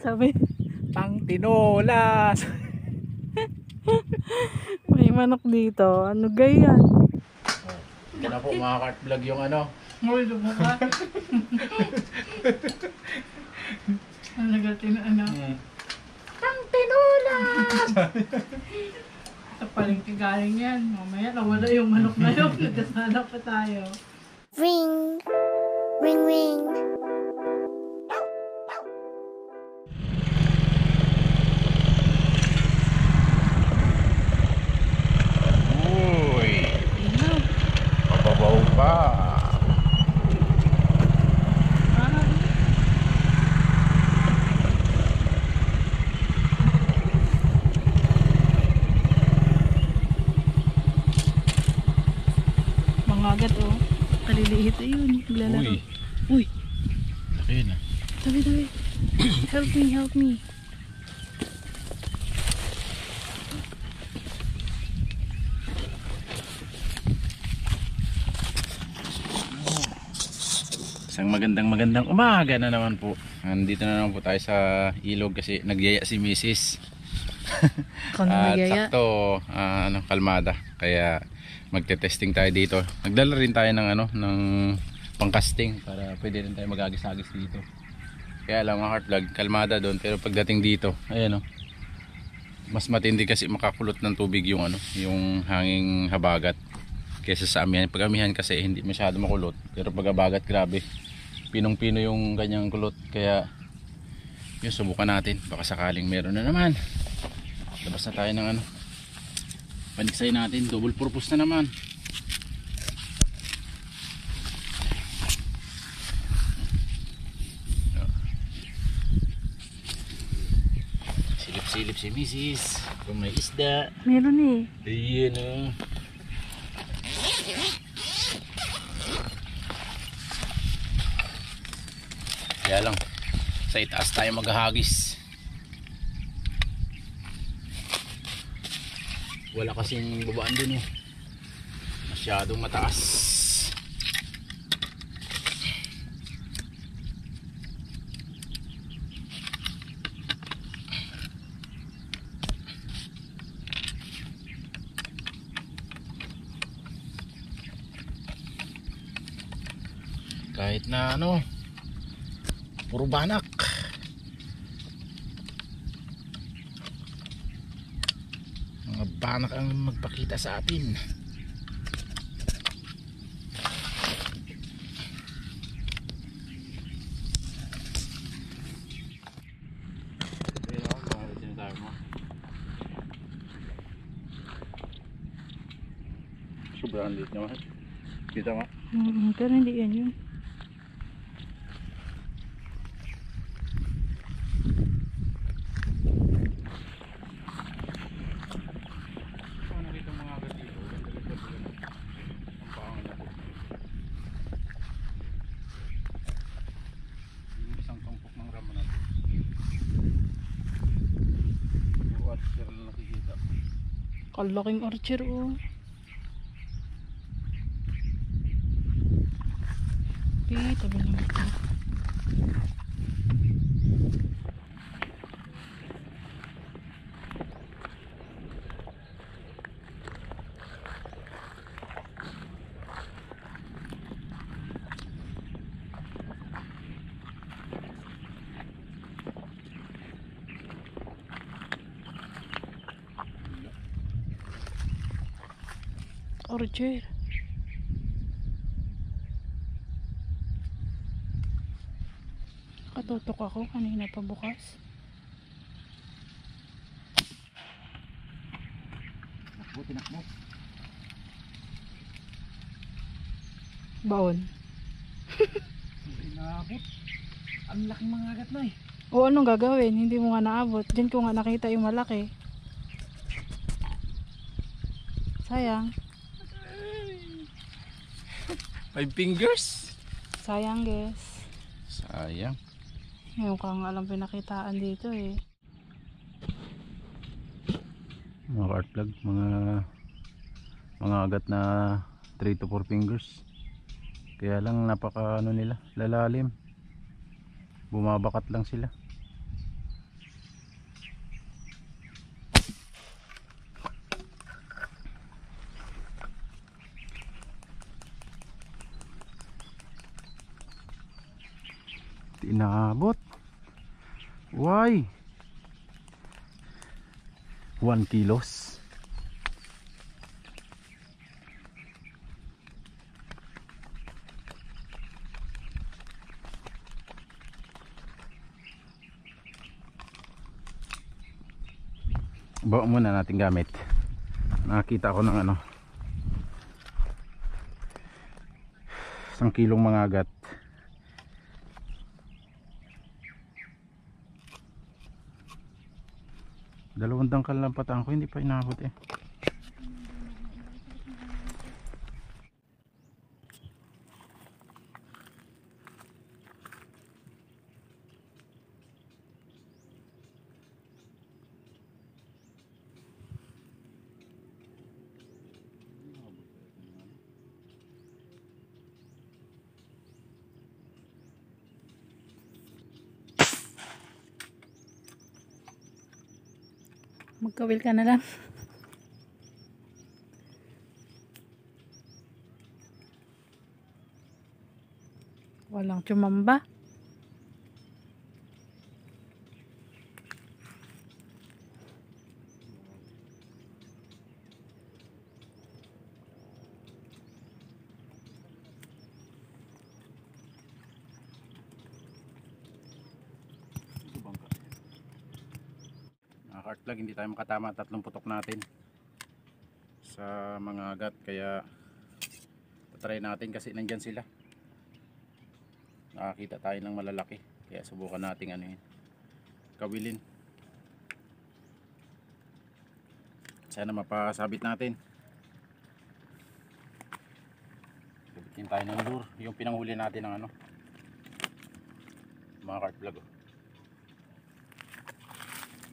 Sabi, pang tinolas. May manok dito. Ano ganyan? Yan na po mga cart vlog yung ano. Uy, lumaka. Ang nagatin na ano. Pang tinolas! Sa palengke galing yan. Mamaya nawala yung manok na yun. Nagkasala pa tayo. Ring, ring, ring. Uy! Mababaw pa. Mga agat oh. Kaliliit ayun. Naglalaro. Uy! Laki na. Tabi, tabi. Help me, help me. Isang magandang umaga na naman po. Nandito na naman po tayo sa ilog kasi nagyaya si Mrs. Kung At nagyaya. sakto, kalmada. Kaya magte-testing tayo dito. Nagdala rin tayo ng ng pangkasting para pwede rin tayo mag-agis-agis dito. Kaya lang mga heart vlog, kalmada doon, pero pagdating dito, ayan mas matindi kasi makakulot ng tubig yung yung hanging habagat kaysa sa amihan. Pag amihan kasi hindi masyado makulot, pero pag habagat grabe. Pinong-pino yung ganyang kulot, kaya yun, subukan natin. Baka sakaling meron na naman. Labas na tayo ng paniksay natin, double purpose na naman. Silip-silip si Mrs. kung may isda. Meron eh. Ayan Kaya lang sa itaas tayo maghahagis. Wala kasing babaan dun eh. Masyadong mataas. Kahit na puro banak. Mga banak ang magpakita sa atin. Sobrang liit naman. Kita mo? Pero hindi yan yun. Kalaking archer oh. Tabi naman ito. Archer. Katutok ako kanina pa bukas. Tinakbo. Baon. Inaabot. Ang laking mga agat na eh. O anong gagawin? Hindi mo nga naabot. Diyan ko nga nakita yung malaki. Sayang. 5 fingers. Sayang guys. Sayang. Ngayon ka nga alam pinakitaan dito eh. mga art plug, mga agat na 3 to 4 fingers. Kaya lang napaka ano nila, lalalim, bumabakat lang sila. Inaabot. Why? 1 kilos. Bawa muna natin gamit. Nakakita ko ng ano, 1 kilong mga agat. Dalawang dangkal lang patang ko, hindi pa inabot eh. Magkawil ka na lang. Walang tsumamba. Mga art plug, hindi tayo makatama, 3 putok natin sa mga agat, kaya try natin kasi nandyan sila. Nakakita tayo ng malalaki, kaya subukan natin ano yun, kawilin. Sana mapasabit natin. Sabitin tayo ng lure, yung pinanghuli natin ng ano, mga art plug.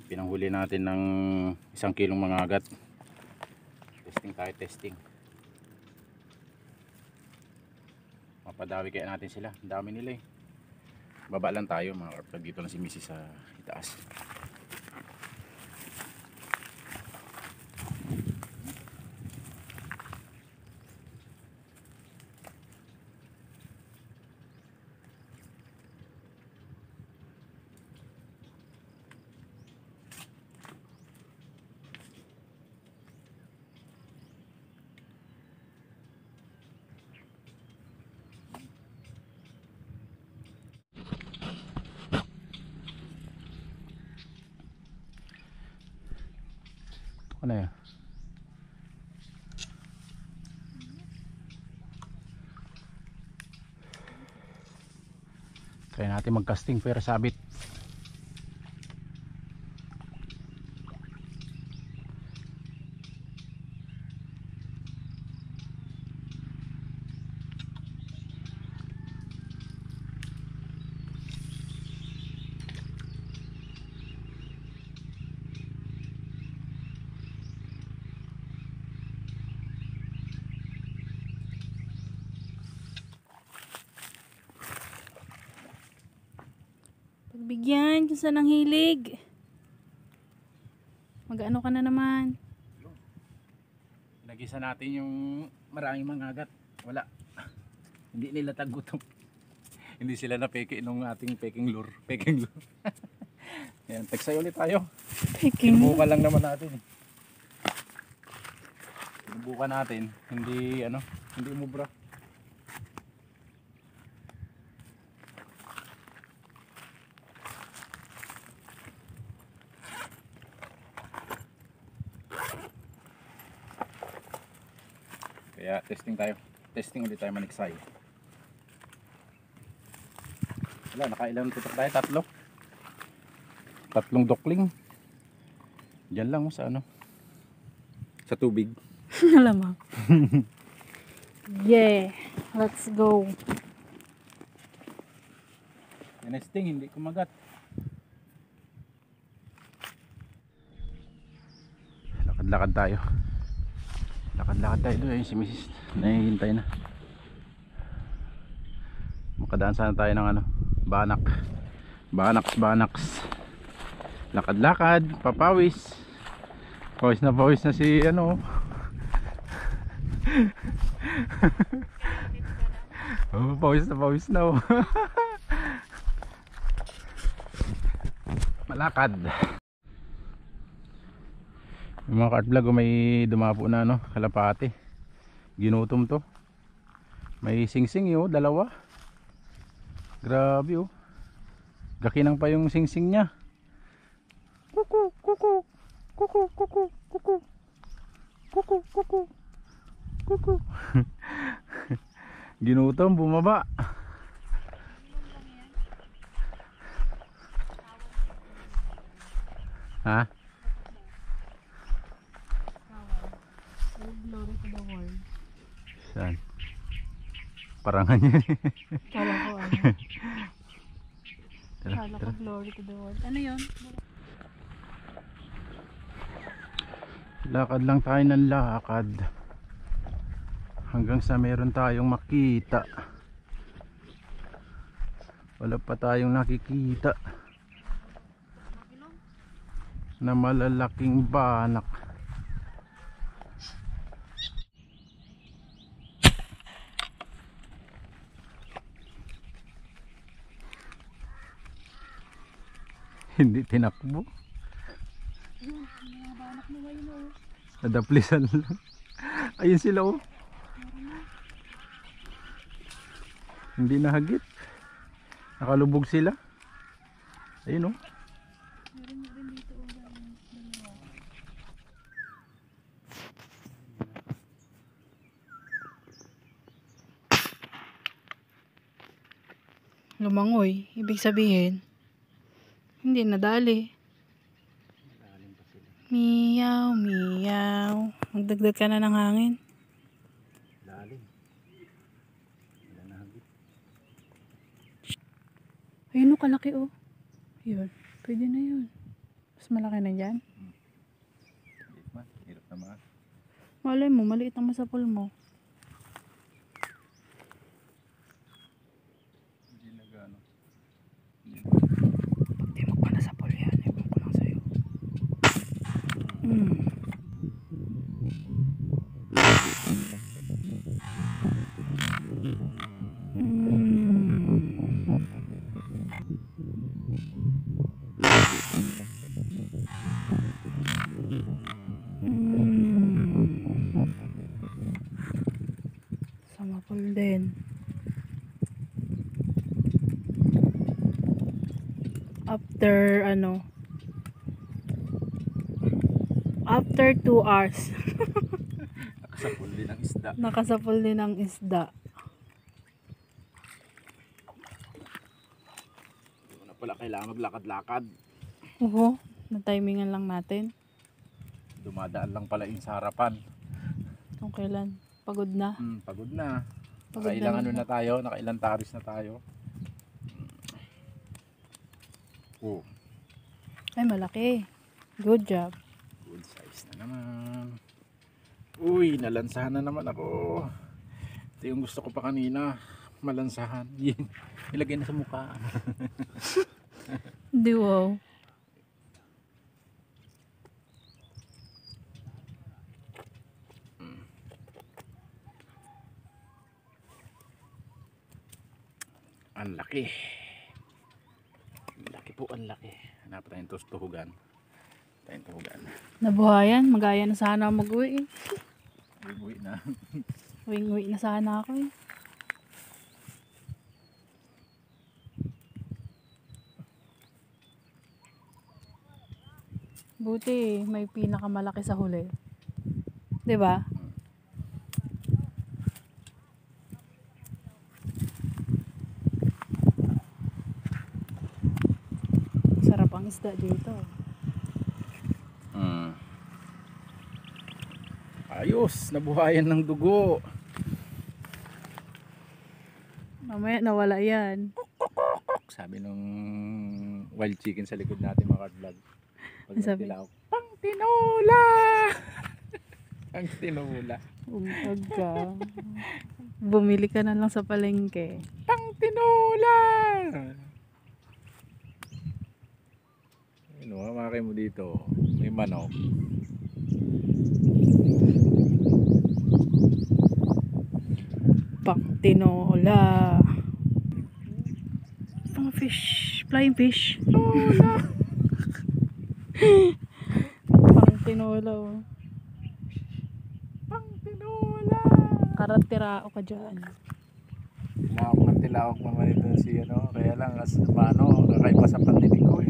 Pinanghuli natin ng 1 kilong mga agat. Testing tayo, testing. Mapadawi kaya natin sila, ang dami nila eh. Baba lang tayo mga art plug, dito lang si Mrs. sa itaas. Ano yan? Try natin mag-casting pero sabit. Pagbigyan kung saan ang hilig. Mag-ano ka na naman. Nagisa natin yung maraming mga agat. Wala. Hindi nila tagutom. Hindi sila napeke nung ating peking lure. Peking lure. Ayan, teksay ulit tayo. Peking. Sinubukan lang naman natin. Sinubukan natin. Hindi ano, hindi umubra. Kaya testing tayo. Testing ulit tayo maniksay. Wala, nakailan tutok tayo? 3. 3 dokling. Diyan lang sa ano. Sa tubig. Alam mo. Yeah. Let's go. Nesting, hindi kumagat. lakad-lakad tayo. Lakad-lakad tayo doon. Ayun si Mrs. Nahihintay na. Makadaan sana tayo ng ano, Banaks. Lakad-lakad, papawis. Pawis na si ano. Oh, pawis na oh. Malakad. Yung mga kart vlog, may dumapo na no, kalapati. Ginutom to. May singsing yun, dalawa. Grabe oh. Gakinang pa yung singsing niya. Kuku. Ginutom, bumaba. Ha? Glory to the world. Saan? Parangan niya. Kala ko ano. Tara, Kala ko tara. glory to the world. Ano yun? Lakad lang tayo ng lakad. Hanggang sa meron tayong makita. Wala pa tayong nakikita na malalaking banak. Hindi tinakbo. Nadaplisan lang. Ayun sila oh. Hindi nahagip. Nakalubog sila. Ayun oh. Lumangoy. Ibig sabihin, hindi nadali. Miyaw, miyaw. Magdagdag ka na ng hangin. Lalim. Wala nahagip. Ayun o, kalaki o. Yun. Pwede na yun. Mas malaki na dyan. Hirap naman. Malay mo, maliit ang masapol mo. Hindi nagano. Pag di mo pa nasapol yan, ibang ko lang sa'yo. Samapol din. After ano? After 2 hours. Nakasapul din ang isda. Nakasapol din ang isda. Hindi na pala kailangan maglakad-lakad. Oo, na-timingan lang natin. Dumadaan lang pala yung sa harapan. Kung kailan. Pagod na. Pagod na. Pagod Nakailang na ano naman. na tayo, nakailang taris na tayo. Oh, Ay, malaki. Good job. good size na naman. Uy, nalansahan na naman ako. Ito yung gusto ko pa kanina. Malansahan. Yun. Ilagay na sa mukha. Di wow. Ang laki. Ang laki po, ang laki. Hanap tayong tuhugan. Tayong tuhugan. Nabuhayan. Magaya na sana ako mag-uwi. Uwi na. Uwing-uwi na sana ako eh. Buti may pinakamalaki sa huli. 'Di ba? Sarap ang isda dito. Ayos, nabuhayan ng dugo. Mamaya nawala yan. Sabi nung wild chicken sa likod natin mga card vlog. Pag Ano sabi? nagdilaw, pang tinola! Pang tinola. Umag ka. Bumili ka na lang sa palengke. Pang tinola! Ano, hamakay mo dito. May manok. Pang tinola. Pang fish. Flying fish. Pang tinola. Oh. Pang tinola! Karatirao ka dyan. Tilawak naman ito si ano. Kaya lang, as paano, kakaiba sa pandinig ko.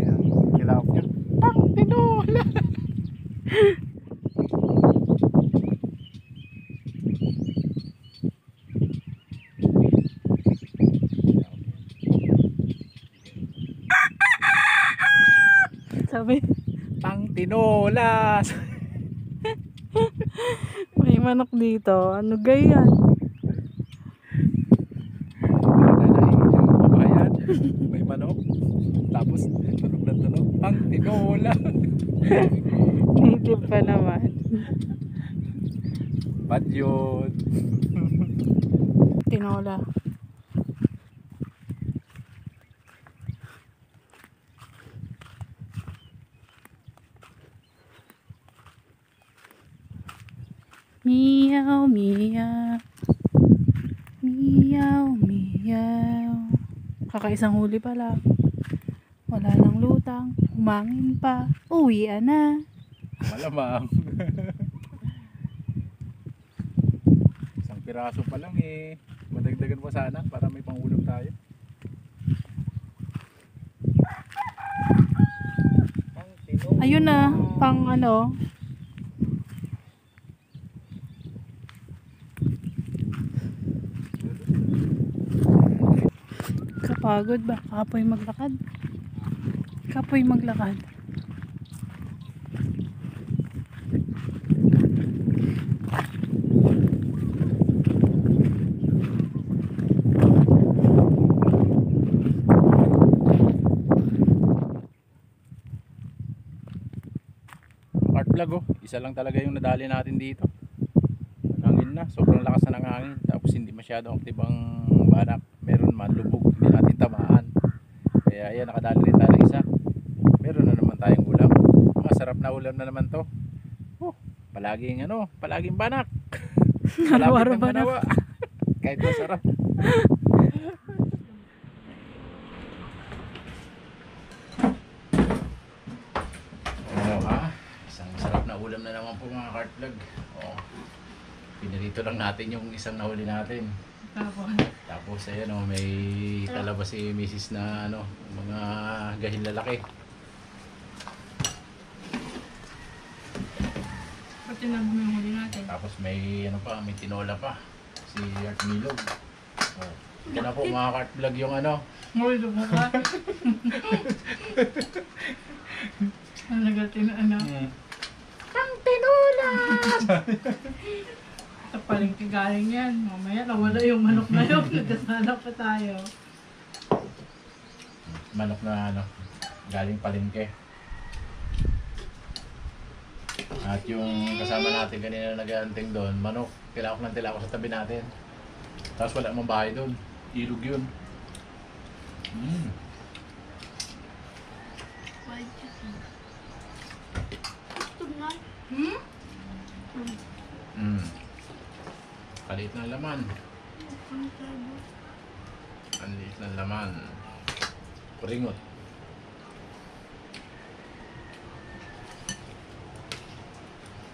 Tilawak niya. Pang tinola! Sabi, Pang tinola! may manok dito. Ano ganyan? Kabayan, may manok. Tapos, tunog na tunog. Pang tinola! Native pa naman. Bad yun. Tinola. Meow, meow. Meow, meow. Kakaisang huli pa lang. Wala nang lutang. Humangin pa. Uwian na. Malamang. Isang piraso pa lang eh. Madagdagan pa sana para may pangulam tayo. Pang tinola. Ayun na. Pang ano. Kapagod ba? Kapoy maglakad. Kapoy maglakad. Art vlog oh. Isa lang talaga yung nadali natin dito. Hangin na. Sobrang lakas na ng hangin. Tapos hindi masyadong active ang banak. Meron man lubog. Hindi natin tamaan. Kaya ayan, nakadali rin tayo ng isa. Meron na naman tayong ulam. Masarap na ulam na naman to. Palaging ano, palaging banak. Araw-araw Malapit ng banak. manawa. Kahit masarap. Oh, ha? Isang masarap na ulam na naman po mga Heart Vlog. Oh. Pinirito lang natin yung isang nahuli natin. Tapos ayan oh, may talaba si Mrs. na ano, mga gahil lalaki. Pati na yung huli natin. Tapos may ano pa, may tinola pa. Si Art Milog. Oh. Ito na po mga Heart Vlog yung ano. Uy, lubo ka. Ang nagatin na ano. Pang tinola! Sa palengke galing yan. Mamaya nawala yung manok na yun. Nagkasala pa tayo. Manok na ano, galing palengke. At yung kasama natin kanina na nag-aanting doon, manok, tilawak ng tilawak sa tabi natin. Tapos wala mong bahay doon. Ilog yun. Kaliit ng laman. Ang liit ng laman. Kuringot.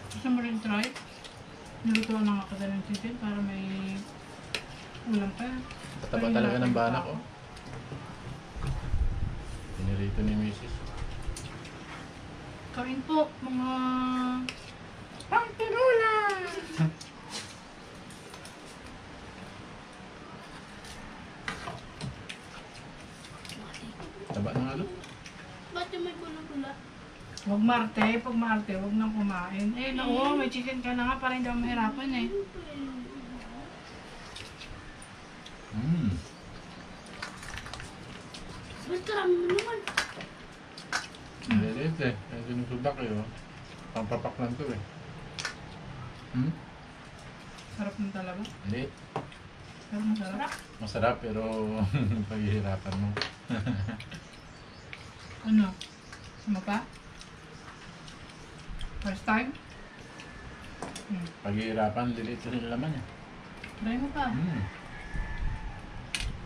Gusto mo rin try? Nilutuan lang ako ng chicken para may ulam pa. Pataba talaga ng banak oh. Pinirito ni Mrs. Kain po, mga pang tinola! Taba ng ano? Ba't yung may pula-pula? Huwag Marte, pag Marte, huwag nang kumain. Eh, no, may chicken ka na nga para hindi ako mahirapan eh. Basta mo naman. Really? eh. Kaya sinusudak eh. Oh. Pampapak lang to eh. Hmm? Sarap ng talaga. Hindi. Pero masarap. Masarap pero paghihirapan mo. Ano? Ano pa? First time? Paghihirapan, lilit rin yung laman niya. Try mo pa.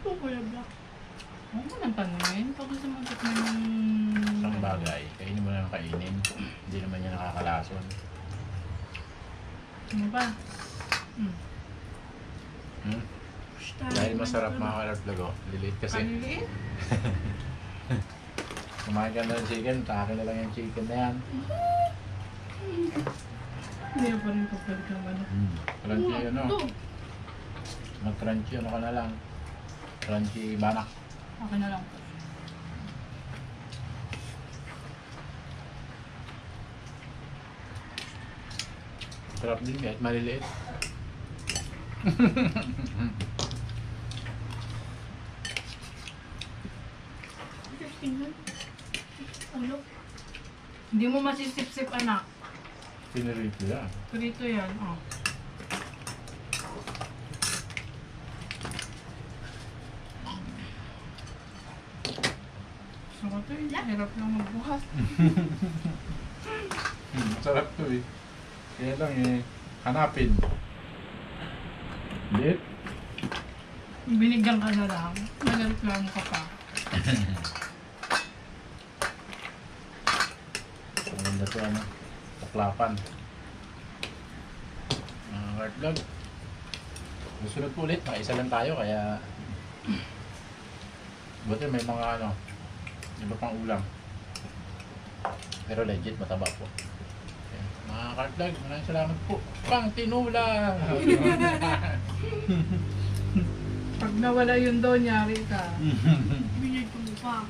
Oh, Kuya Black. Huwag mo nang tanungin. Pag gusto mo tikman yung... Isang bagay, kainin mo na ng kainin. Hindi naman niya nakakalason. Ano ba? Dahil masarap mga kalaplag, lilit kasi. Paniliit? Kumain ka na ng chicken, takin na lang yung chicken na yan. Hindi pa rin papalit ng ano. Crunchy ano, Ito. mag-crunchy ano ka na lang. Crunchy banak. Okay na lang. Sarap din kahit maliliit. Interesting lang. Ano? Hindi mo masisip-sip, anak. Pinirito yan. Prito yan, oh. Sarap to eh. Hirap lang magbukas. Sarap to eh. Kaya lang eh, hanapin. Liit. Binigyan ka na lang. Nagareklamo ka pa. Maganda to ano, taklapan. Mga kartlog. Susunod po ulit, isa lang tayo kaya buti may mga ano, iba pang ulam. Pero legit mataba po. Okay. Mga kartlog, maraming salamat po. Pang tinula! Pag nawala yun doon, yari ka. Binigay ko mo pa.